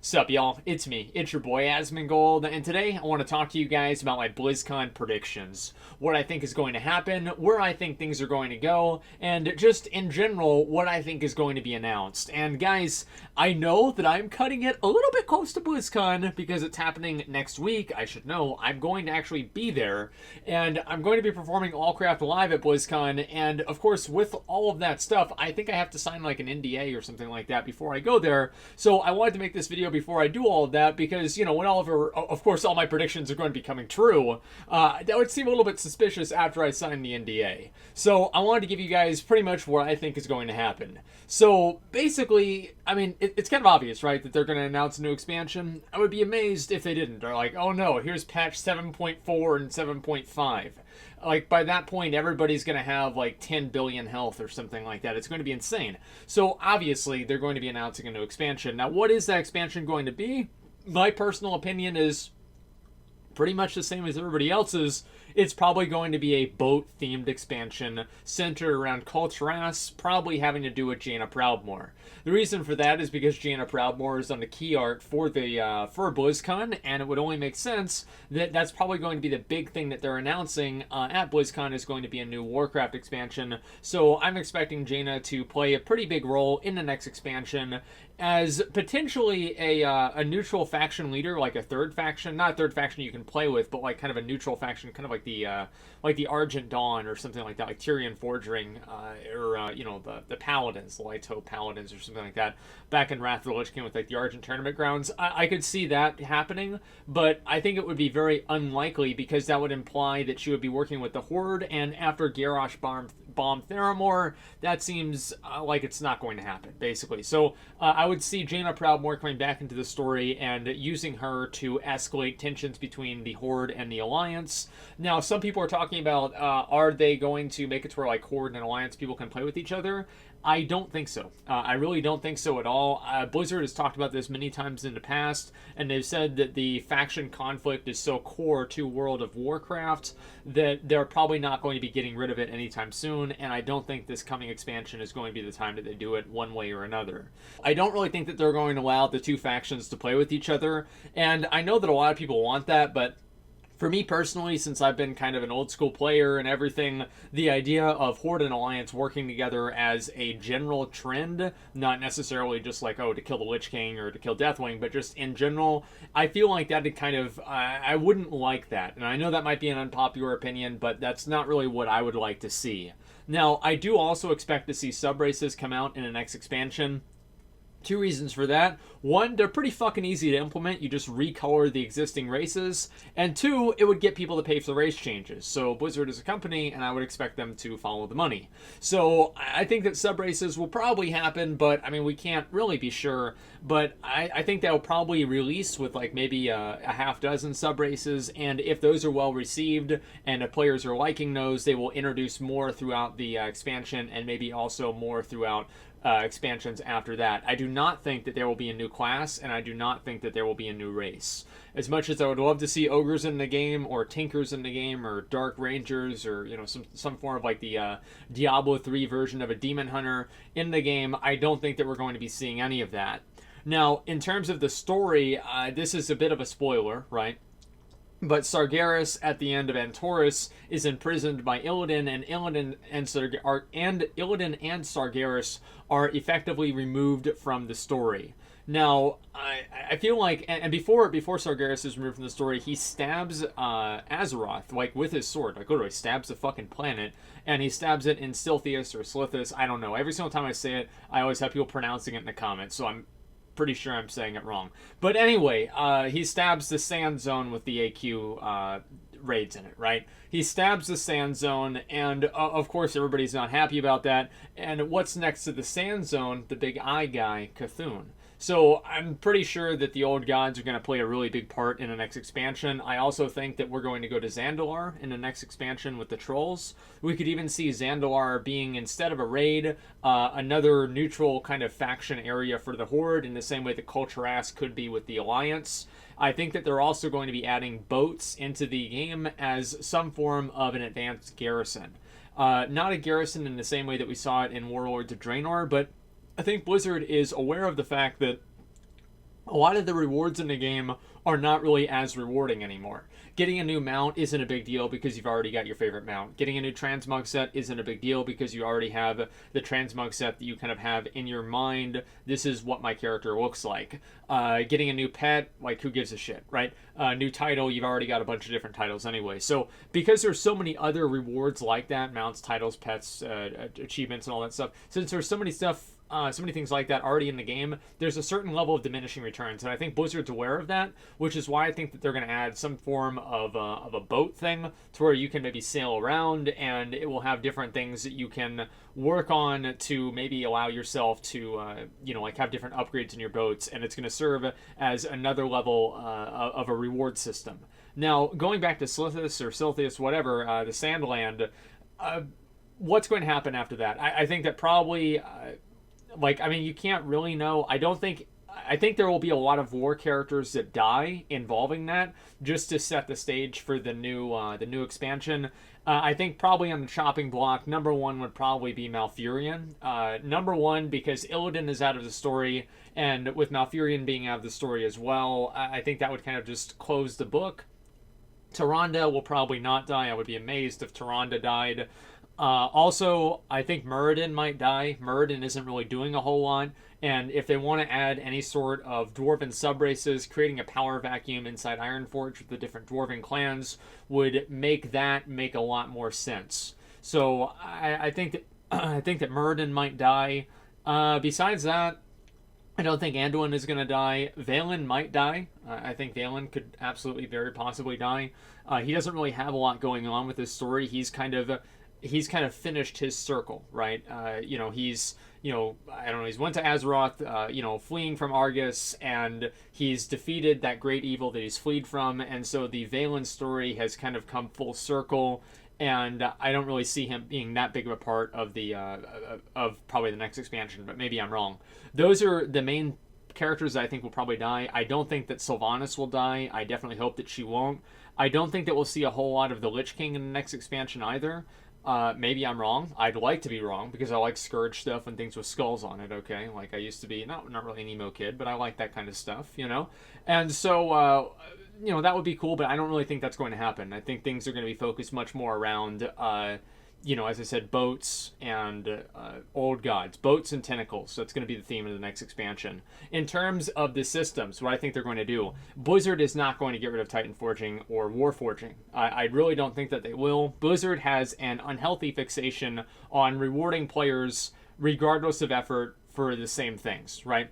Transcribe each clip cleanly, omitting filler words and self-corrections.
Sup, y'all? It's me. It's your boy Asmongold, and today I want to talk to you guys about my Blizzcon predictions. What I think is going to happen, where I think things are going to go, and just in general, what I think is going to be announced. And guys, I know that I'm cutting it a little bit close to BlizzCon because it's happening next week. I should know. I'm going to actually be there, and I'm going to be performing Allcraft live at BlizzCon, and of course, with all of that stuff, I think I have to sign like an NDA or something like that before I go there. So I wanted to make this video before I do all of that because, you know, when of course, all my predictions are going to be coming true, that would seem a little bit suspicious after I sign the NDA. So I wanted to give you guys pretty much what I think is going to happen. So basically, I mean, it's kind of obvious, right, that they're going to announce a new expansion. I would be amazed if they didn't. They're like, oh no, here's patch 7.4 and 7.5. Like, by that point, everybody's going to have, like, 10 billion health or something like that. It's going to be insane. So, obviously, they're going to be announcing a new expansion. Now, what is that expansion going to be? My personal opinion is pretty much the same as everybody else's. It's probably going to be a boat-themed expansion centered around kul'tiras, probably having to do with Jaina Proudmoore. The reason for that is because Jaina Proudmoore is on the key art for BlizzCon, and it would only make sense that that's probably going to be the big thing that they're announcing at BlizzCon is going to be a new Warcraft expansion. So I'm expecting Jaina to play a pretty big role in the next expansion as potentially a neutral faction leader, like a third faction, not a third faction you can play with, but like kind of a neutral faction, kind of like the Argent Dawn or something like that, like Tyrion Forging, or you know, the Paladins, the Lighto Paladins or something like that, back in Wrath of the Lich King with like the Argent Tournament Grounds. I could see that happening, but I think it would be very unlikely because that would imply that she would be working with the Horde, and after Garrosh bomb Theramore, that seems like it's not going to happen, basically. So I would see Jaina Proudmoore coming back into the story and using her to escalate tensions between the Horde and the Alliance. Now, some people are talking about, are they going to make it to where like Horde and Alliance people can play with each other? I don't think so. I really don't think so at all. Blizzard has talked about this many times in the past, and they've said that the faction conflict is so core to World of Warcraft that they're probably not going to be getting rid of it anytime soon, and I don't think this coming expansion is going to be the time that they do it one way or another. I don't really think that they're going to allow the two factions to play with each other, and I know that a lot of people want that, but for me personally, since I've been kind of an old school player and everything, the idea of Horde and Alliance working together as a general trend, not necessarily just like, oh, to kill the Lich King or to kill Deathwing, but just in general, I feel like that kind of, I wouldn't like that. And I know that might be an unpopular opinion, but that's not really what I would like to see. Now, I do also expect to see sub-races come out in the next expansion. Two reasons for that. One, they're pretty fucking easy to implement. You just recolor the existing races. And two, it would get people to pay for the race changes. So Blizzard is a company, and I would expect them to follow the money. So I think that sub-races will probably happen, but, I mean, we can't really be sure. But I think they'll probably release with, like, maybe a half dozen sub-races. And if those are well received and the players are liking those, they will introduce more throughout the expansion and maybe also more throughout expansions after that. I do not think that there will be a new class, and I do not think that there will be a new race. As much as I would love to see ogres in the game, or tinkers in the game, or dark rangers, or, you know, some form of like the Diablo 3 version of a demon hunter in the game, I don't think that we're going to be seeing any of that. Now, in terms of the story, this is a bit of a spoiler, right? But Sargeras, at the end of Antorus, is imprisoned by Illidan, and Illidan and Sargeras are effectively removed from the story. Now, I feel like, and before Sargeras is removed from the story, he stabs Azeroth, like, with his sword. Like, literally stabs the fucking planet, and he stabs it in Silthius or Slithus, I don't know. Every single time I say it, I always have people pronouncing it in the comments, so I'm pretty sure I'm saying it wrong. But anyway, he stabs the Sand Zone with the AQ raids in it, right? He stabs the Sand Zone, and of course everybody's not happy about that. And what's next to the Sand Zone? The big eye guy, Cthulhu. So I'm pretty sure that the old gods are going to play a really big part in the next expansion. I also think that we're going to go to Zandalar in the next expansion with the trolls. We could even see Zandalar being, instead of a raid, another neutral kind of faction area for the Horde, in the same way that kul'tiras could be with the Alliance. I think that they're also going to be adding boats into the game as some form of an advanced garrison. Not a garrison in the same way that we saw it in Warlords of Draenor, but I think Blizzard is aware of the fact that a lot of the rewards in the game are not really as rewarding anymore. Getting a new mount isn't a big deal because you've already got your favorite mount. Getting a new transmog set isn't a big deal because you already have the transmog set that you kind of have in your mind. This is what my character looks like. Getting a new pet, like, who gives a shit, right? New title, you've already got a bunch of different titles anyway. So because there's so many other rewards like that, mounts, titles, pets, achievements, and all that stuff, since there's so many things like that already in the game, there's a certain level of diminishing returns, and I think Blizzard's aware of that, which is why I think that they're going to add some form of a boat thing to where you can maybe sail around, and it will have different things that you can work on to maybe allow yourself to, like, have different upgrades in your boats, and it's going to serve as another level of a reward system. Now, going back to Silithus, whatever, the Sandland, what's going to happen after that? I think that probably... you can't really know. I think there will be a lot of war characters that die involving that, just to set the stage for the new expansion. I think probably on the chopping block, number one would probably be Malfurion. Number one, because Illidan is out of the story, and with Malfurion being out of the story as well, I think that would kind of just close the book. Tyrande will probably not die. I would be amazed if Tyrande died. Also, I think Muradin might die. Muradin isn't really doing a whole lot, and if they want to add any sort of dwarven subraces, creating a power vacuum inside Ironforge with the different dwarven clans would make a lot more sense. So I think that Muradin might die. Besides that, I don't think Anduin is going to die. Valen might die. I think Valen could absolutely very possibly die. He doesn't really have a lot going on with his story. He's kind of finished his circle, right? He's went to Azeroth, fleeing from Argus, and he's defeated that great evil that he's fled from, and so the Valen story has kind of come full circle, and I don't really see him being that big of a part of the of probably the next expansion, but maybe I'm wrong. Those are the main characters that I think will probably die. I don't think that Sylvanas will die. I definitely hope that she won't. I don't think that we'll see a whole lot of the Lich King in the next expansion either. Maybe I'm wrong. I'd like to be wrong because I like Scourge stuff and things with skulls on it, okay? Like, I used to be, not really an emo kid, but I like that kind of stuff, And so, that would be cool, but I don't really think that's going to happen. I think things are going to be focused much more around, as I said, boats and old gods. Boats and tentacles. That's going to be the theme of the next expansion. In terms of the systems, what I think they're going to do, Blizzard is not going to get rid of Titan Forging or War Forging. I really don't think that they will. Blizzard has an unhealthy fixation on rewarding players regardless of effort for the same things, right?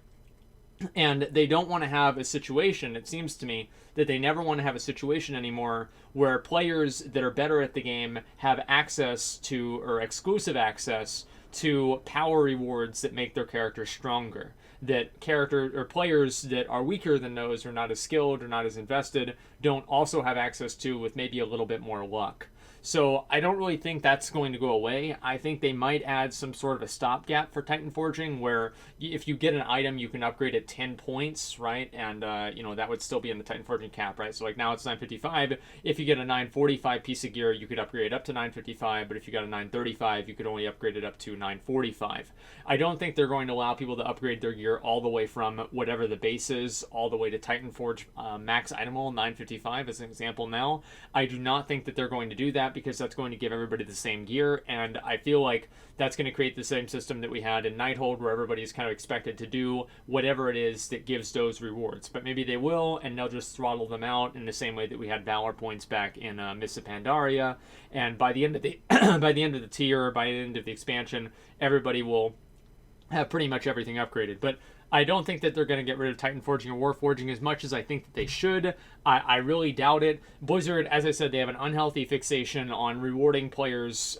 And they don't want to have a situation, it seems to me, that they never want to have a situation anymore where players that are better at the game have access to, or exclusive access to, power rewards that make their character stronger. That players that are weaker than those, or not as skilled or not as invested, don't also have access to with maybe a little bit more luck. So I don't really think that's going to go away. I think they might add some sort of a stopgap for Titan Forging where if you get an item, you can upgrade at 10 points, right? And, that would still be in the Titan Forging cap, right? So, like, now it's 955. If you get a 945 piece of gear, you could upgrade up to 955. But if you got a 935, you could only upgrade it up to 945. I don't think they're going to allow people to upgrade their gear all the way from whatever the base is, all the way to Titan Forge max itemable 955 as an example now. I do not think that they're going to do that, because that's going to give everybody the same gear, and I feel like that's going to create the same system that we had in Nighthold, where everybody's kind of expected to do whatever it is that gives those rewards. But maybe they will, and they'll just throttle them out in the same way that we had Valor points back in Mists of Pandaria. And by the end of the by the end of the tier, by the end of the expansion, everybody will have pretty much everything upgraded. But I don't think that they're going to get rid of Titan Forging or War Forging as much as I think that they should. I really doubt it. Blizzard, as I said, they have an unhealthy fixation on rewarding players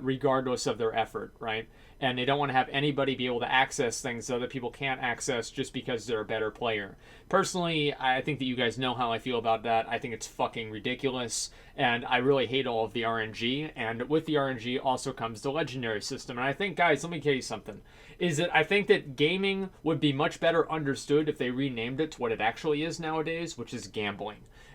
regardless of their effort, right? And they don't want to have anybody be able to access things that other people can't access just because they're a better player. Personally, I think that you guys know how I feel about that. I think it's fucking ridiculous, and I really hate all of the RNG. And with the RNG also comes the legendary system. And I think, guys, let me tell you something, is that I think that gaming would be much better understood if they renamed it to what it actually is nowadays, which is gambling.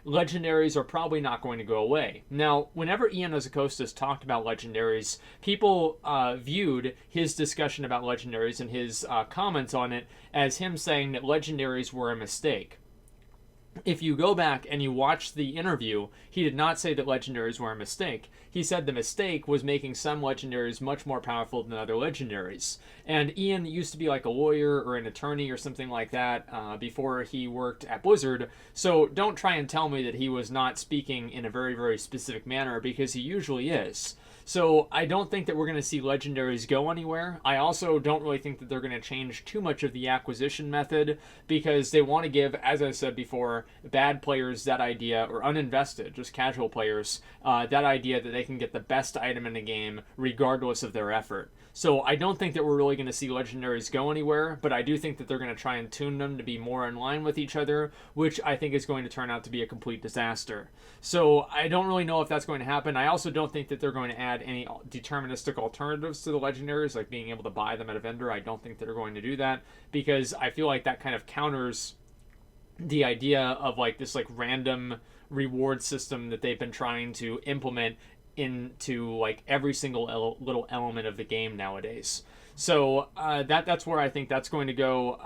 Legendaries are probably not going to go away. Now, whenever Ian Azakostas talked about legendaries, people viewed his his discussion about legendaries and his comments on it as him saying that legendaries were a mistake. If you go back and you watch the interview, he did not say that legendaries were a mistake. He said the mistake was making some legendaries much more powerful than other legendaries. And Ian used to be like a lawyer or an attorney or something like that before he worked at Blizzard. So don't try and tell me that he was not speaking in a very, very specific manner, because he usually is. So I don't think that we're going to see legendaries go anywhere. I also don't really think that they're going to change too much of the acquisition method, because they want to give, as I said before, bad players that idea, or uninvested, just casual players, that idea that they can get the best item in the game regardless of their effort. So I don't think that we're really going to see legendaries go anywhere, but I do think that they're going to try and tune them to be more in line with each other, which I think is going to turn out to be a complete disaster. So I don't really know if that's going to happen. I also don't think that they're going to add any deterministic alternatives to the legendaries, like being able to buy them at a vendor. I don't think that they're going to do that, because I feel like that kind of counters the idea of like this like random reward system that they've been trying to implement into like every single little element of the game nowadays. So that's where I think that's going to go.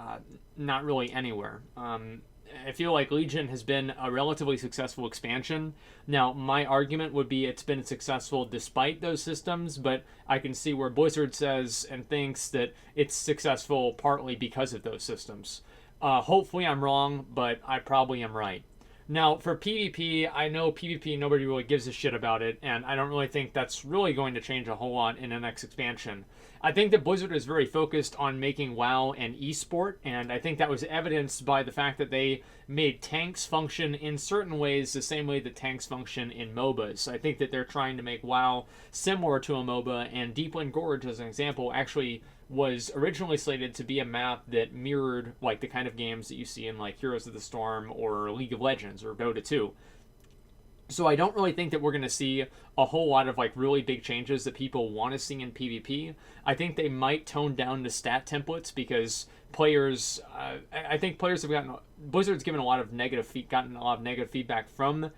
Not really anywhere. I feel like Legion has been a relatively successful expansion. Now, my argument would be it's been successful despite those systems, but I can see where Blizzard says and thinks that it's successful partly because of those systems. Hopefully I'm wrong, but I probably am right. Now, for PvP, I know PvP, nobody really gives a shit about it, and I don't really think that's really going to change a whole lot in the next expansion. I think that Blizzard is very focused on making WoW an esport, and I think that was evidenced by the fact that they made tanks function in certain ways the same way that tanks function in MOBAs. I think that they're trying to make WoW similar to a MOBA, and Deepwind Gorge, as an example, actually was originally slated to be a map that mirrored like the kind of games that you see in like Heroes of the Storm or League of Legends or Dota 2. So I don't really think that we're going to see a whole lot of like really big changes that people want to see in PvP. I think they might tone down the stat templates, because players, I think players have Blizzard's given gotten a lot of negative feedback from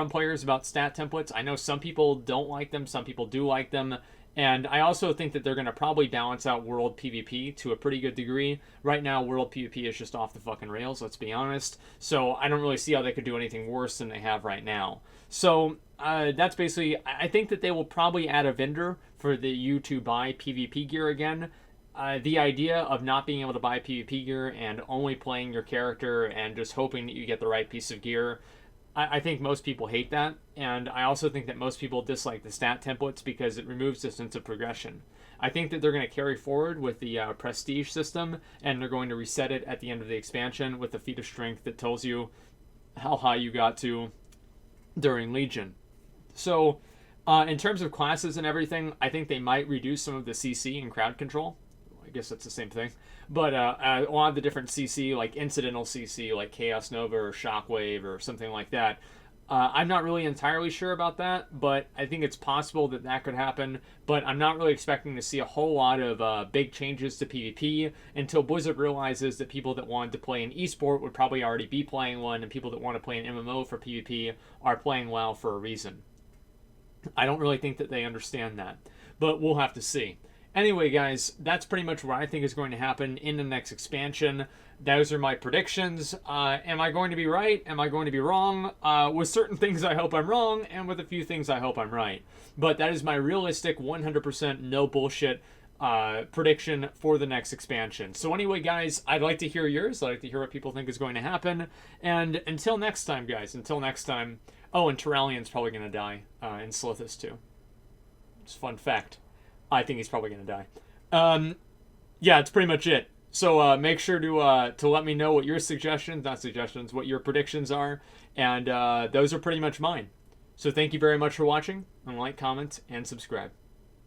players about stat templates. I know some people don't like them, some people do like them. And I also think that they're going to probably balance out World PvP to a pretty good degree. Right now, World PvP is just off the fucking rails, let's be honest. So I don't really see how they could do anything worse than they have right now. So that's basically, I think that they will probably add a vendor for you to buy PvP gear again. The idea of not being able to buy PvP gear and only playing your character and just hoping that you get the right piece of gear, I think most people hate that, and I also think that most people dislike the stat templates because it removes the sense of progression. I think that they're going to carry forward with the prestige system, and they're going to reset it at the end of the expansion with the feat of strength that tells you how high you got to during Legion. So, in terms of classes and everything, I think they might reduce some of the CC and crowd control. I guess that's the same thing. But a lot of the different CC, like incidental CC, like Chaos Nova or Shockwave or something like that, I'm not really entirely sure about that, but I think it's possible that that could happen. But I'm not really expecting to see a whole lot of big changes to PvP until Blizzard realizes that people that wanted to play an esport would probably already be playing one, and people that want to play an MMO for PvP are playing WoW for a reason. I don't really think that they understand that, but we'll have to see. Anyway, guys, that's pretty much what I think is going to happen in the next expansion. Those are my predictions. Am I going to be right? Am I going to be wrong? With certain things, I hope I'm wrong, and with a few things, I hope I'm right. But that is my realistic, 100% no bullshit prediction for the next expansion. So anyway, guys, I'd like to hear yours. I'd like to hear what people think is going to happen. And until next time, guys, until next time. Oh, and Terralian's probably going to die in Slithis, too. Just a fun fact. I think he's probably going to die. Yeah, it's pretty much it. So make sure to let me know what your what your predictions are. And those are pretty much mine. So thank you very much for watching. And like, comment, and subscribe.